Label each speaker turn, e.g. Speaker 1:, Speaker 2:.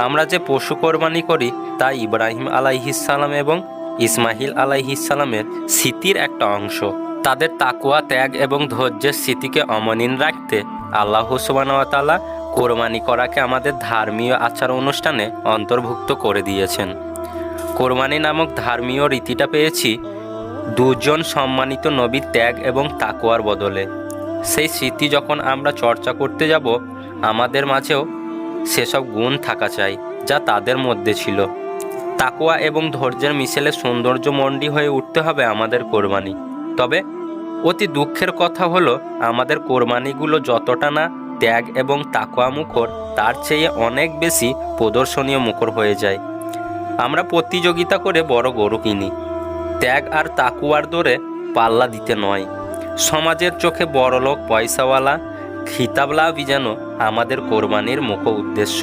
Speaker 1: আমরা যে পশু কোরবানি করি তা ইব্রাহিম আলাইহিসসালাম এবং ইসমাইল আলাইহিসসালামের স্মৃতির একটা অংশ। তাদের তাকওয়া, ত্যাগ এবং ধৈর্যের স্মৃতিকে অমলিন রাখতে আল্লাহ সুবহানাহু ওয়া তাআলা কোরবানি করাকে আমাদের ধর্মীয় আচার অনুষ্ঠানে অন্তর্ভুক্ত করে দিয়েছেন। কোরবানি নামক ধর্মীয় রীতিটা পেয়েছি দুজন সম্মানিত নবীর ত্যাগ এবং তাকওয়ার বদলে। সেই স্মৃতি যখন আমরা চর্চা করতে যাব, আমাদের মাঝেও সেসব গুণ থাকা চাই যা তাদের মধ্যে ছিল। তাকওয়া এবং ধৈর্যের মিশেলে সৌন্দর্যমণ্ডী হয়ে উঠতে হবে আমাদের কোরবানি। তবে অতি দুঃখের কথা হলো, আমাদের কোরবানিগুলো যতটা না ত্যাগ এবং তাকওয়া মুখর, তার চেয়ে অনেক বেশি প্রদর্শনীয় মুখর হয়ে যায়। আমরা প্রতিযোগিতা করে বড় গরু কিনি, ত্যাগ আর তাকওয়ার দৌড়ে পাল্লা দিতে নয়। সমাজের চোখে বড়লোক, পয়সাওয়ালা, খিতাব লাভই যেন আমাদের কোরবানির মুখ্য উদ্দেশ্য।